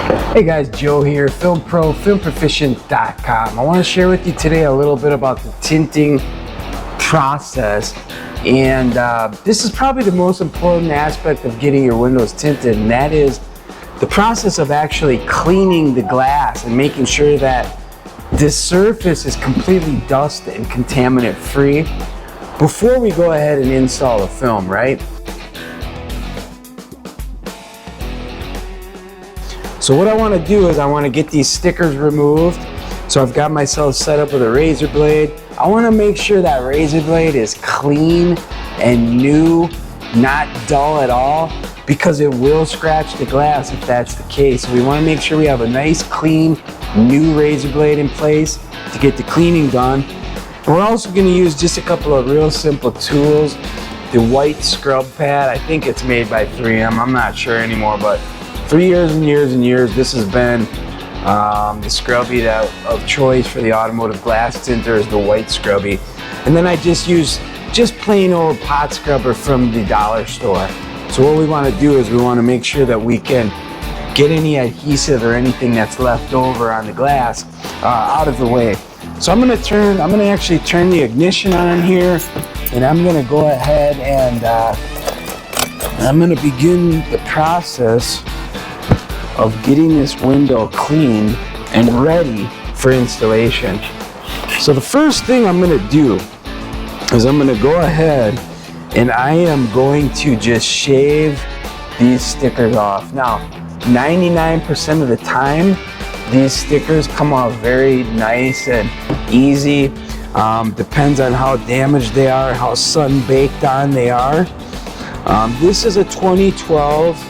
Hey guys, Joe here, Film Pro, filmproficient.com. I want to share with you today a little bit about the tinting process. And this is probably the most important aspect of getting your windows tinted, and that is the process of actually cleaning the glass and making sure that this surface is completely dust and contaminant free before we go ahead and install the film, right? So what I want to do is I want to get these stickers removed. So I've got myself set up with a razor blade. I want to make sure that razor blade is clean and new, not dull at all, because it will scratch the glass if that's the case. So we want to make sure we have a nice, clean, new razor blade in place to get the cleaning done. We're also going to use just a couple of real simple tools. The white scrub pad, I think it's made by 3M, I'm not sure anymore, but for years and years and years, this has been the scrubby of choice for the automotive glass tinter is the white scrubby. And then I just use plain old pot scrubber from the dollar store. So what we want to do is we want to make sure that we can get any adhesive or anything that's left over on the glass out of the way. So I'm going to actually turn the ignition on here, and I'm going to go ahead and I'm going to begin the process of getting this window cleaned and ready for installation. So the first thing I'm going to do is I'm going to go ahead and I am going to just shave these stickers off. Now, 99% of the time, these stickers come off very nice and easy. Depends on how damaged they are, how sun baked on they are. This is a 2012.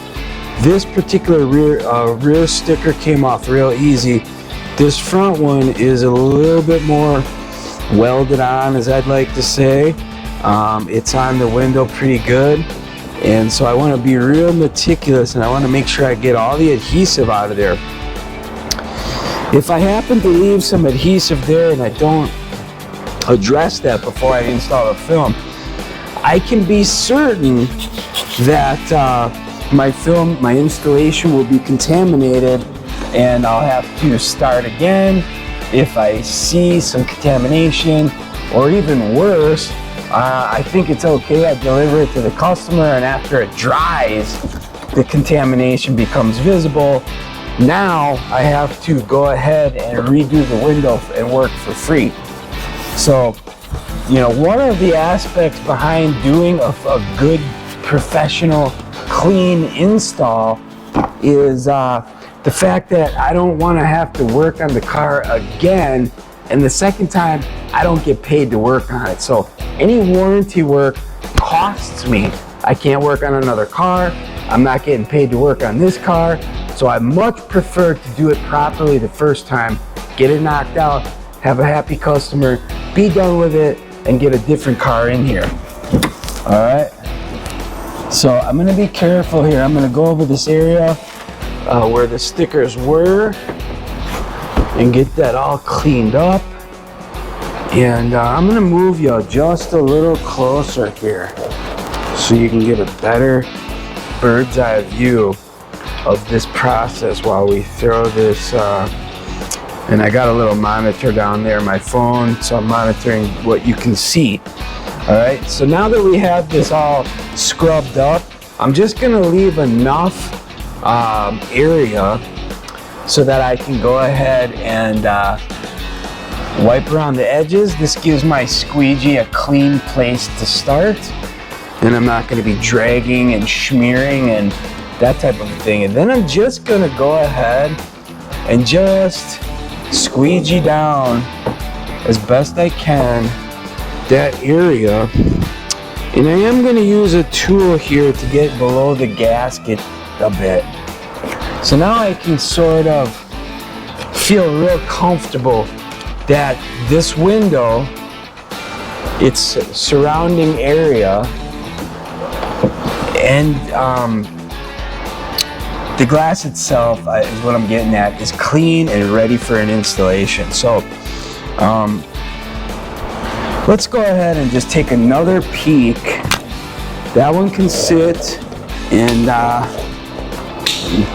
This particular rear sticker came off real easy. This front one is a little bit more welded on, as I'd like to say. It's on the window pretty good. And so I want to be real meticulous, and I want to make sure I get all the adhesive out of there. If I happen to leave some adhesive there and I don't address that before I install the film, I can be certain that my installation will be contaminated, and I'll have to start again if I see some contamination, or even worse, I think it's okay. I deliver it to the customer, and after it dries, the contamination becomes visible. Now I have to go ahead and redo the window and work for free. So, one of the aspects behind doing a good professional clean install is the fact that I don't want to have to work on the car again, and the second time I don't get paid to work on it. So any warranty work costs me. I can't work on another car. I'm not getting paid to work on this car. So I much prefer to do it properly the first time, get it knocked out, have a happy customer, be done with it, and get a different car in here. All right. So I'm going to be careful here. I'm going to go over this area where the stickers were and get that all cleaned up. And I'm going to move you just a little closer here so you can get a better bird's eye view of this process while we throw this. And I got a little monitor down there, my phone, so I'm monitoring what you can see. All right, so now that we have this all scrubbed up, I'm just gonna leave enough area so that I can go ahead and wipe around the edges. This gives my squeegee a clean place to start, and I'm not gonna be dragging and smearing and that type of thing. And then I'm just gonna go ahead and just squeegee down as best I can that area, and I am going to use a tool here to get below the gasket a bit. So now I can sort of feel real comfortable that this window, its surrounding area, and the glass itself is what I'm getting at, is clean and ready for an installation. So let's go ahead and just take another peek. That one can sit, and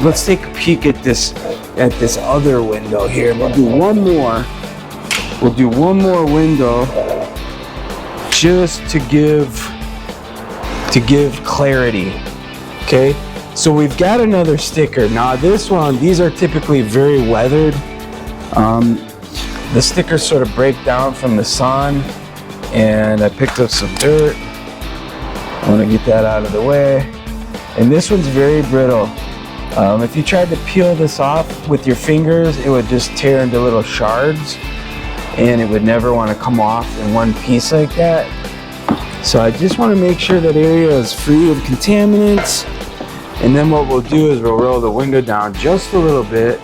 let's take a peek at this other window here. We'll do one more. We'll do one more window just to give clarity. Okay, so we've got another sticker. Now this one, these are typically very weathered. The stickers sort of break down from the sun, and I picked up some dirt. I want to get that out of the way. And this one's very brittle. If you tried to peel this off with your fingers, it would just tear into little shards, and it would never want to come off in one piece like that. So I just want to make sure that area is free of contaminants. And then what we'll do is we'll roll the window down just a little bit.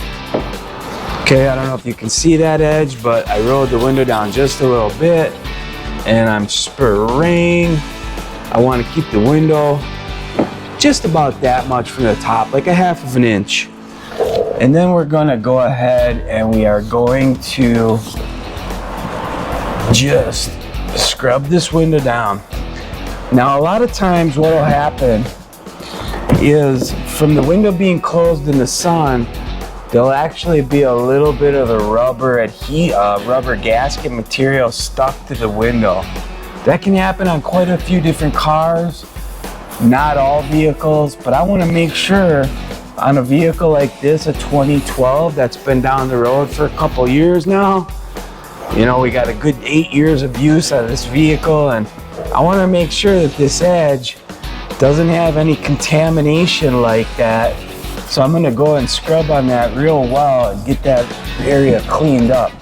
Okay, I don't know if you can see that edge, but I rolled the window down just a little bit, and I'm spraying. I want to keep the window just about that much from the top, like a half of an inch. And then we're gonna go ahead and we are going to just scrub this window down. Now, a lot of times what will happen is from the window being closed in the sun, there'll actually be a little bit of the rubber gasket material stuck to the window. That can happen on quite a few different cars, not all vehicles, but I want to make sure on a vehicle like this, a 2012 that's been down the road for a couple years now. You know, we got a good 8 years of use out of this vehicle, and I want to make sure that this edge doesn't have any contamination like that. So I'm going to go and scrub on that real well and get that area cleaned up.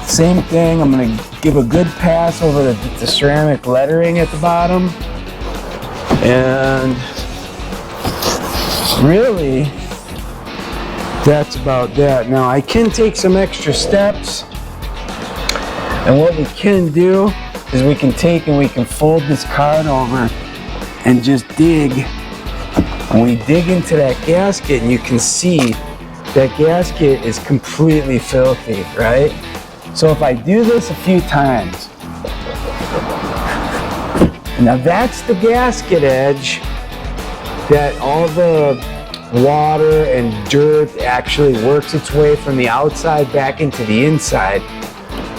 Same thing, I'm going to give a good pass over the ceramic lettering at the bottom. And really, that's about that. Now I can take some extra steps, and what we can do is we can take and we can fold this card over and just dig. And we dig into that gasket, and you can see that gasket is completely filthy, right? So if I do this a few times, now that's the gasket edge that all the water and dirt actually works its way from the outside back into the inside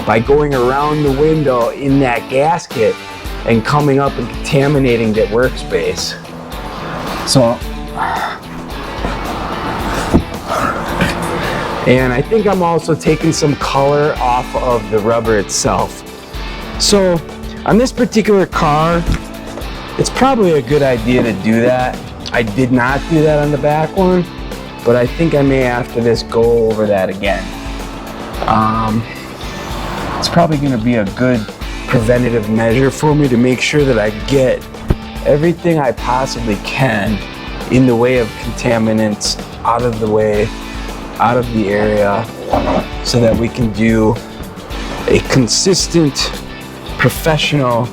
by going around the window in that gasket and coming up and contaminating that workspace. So, and I think I'm also taking some color off of the rubber itself. So on this particular car, it's probably a good idea to do that. I did not do that on the back one, but I think I may after this go over that again. It's probably gonna be a good preventative measure for me to make sure that I get everything I possibly can in the way of contaminants out of the way, out of the area, so that we can do a consistent, professional,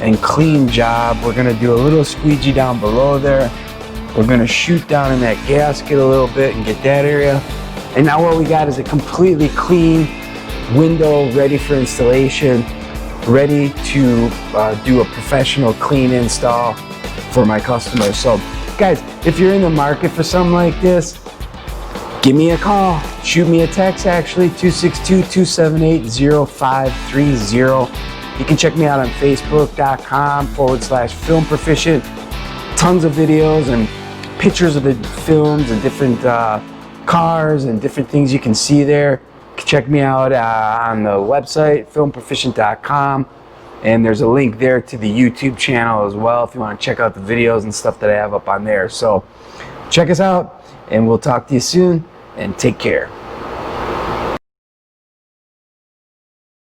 and clean job. We're gonna do a little squeegee down below there. We're gonna shoot down in that gasket a little bit and get that area. And now what we got is a completely clean window ready for installation, ready to do a professional clean install for my customers. So guys, if you're in the market for something like this, give me a call, shoot me a text actually, 262-278-0530. You can check me out on facebook.com/film proficient. Tons of videos and pictures of the films and different cars and different things you can see there. Check me out on the website, filmproficient.com. And there's a link there to the YouTube channel as well if you want to check out the videos and stuff that I have up on there. So check us out, and we'll talk to you soon, and take care.